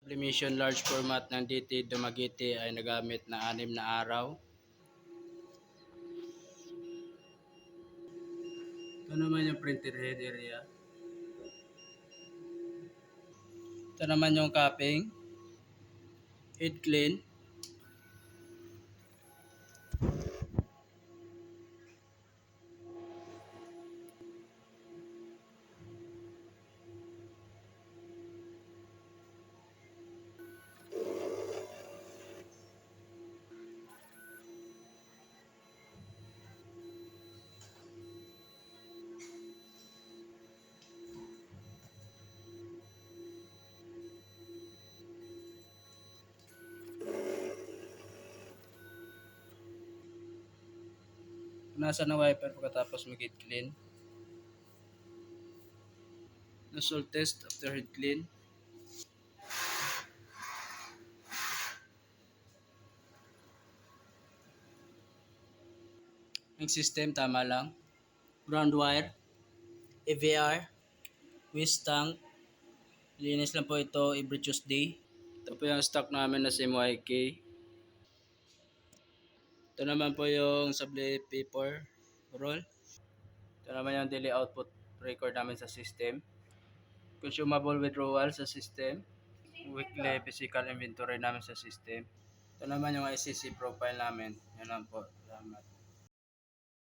Sublimation large format ng DT Dumaguete ay nagamit na 6 na araw. Ito naman yung printer head area. Ito naman yung capping. Head clean. Punasan ng wiper pagkatapos mag-head clean. Nozzle test after head clean. Ang system tama lang. Ground wire, AVR, waste tank. Linis lang po ito every Tuesday. Ito po yung stock namin na SIM-YK. Ito naman po yung subli paper roll. Ito naman yung daily output record namin sa system. Consumable withdrawal sa system. Weekly physical inventory namin sa system. Ito naman yung ICC profile namin. Yan lang po. Salamat.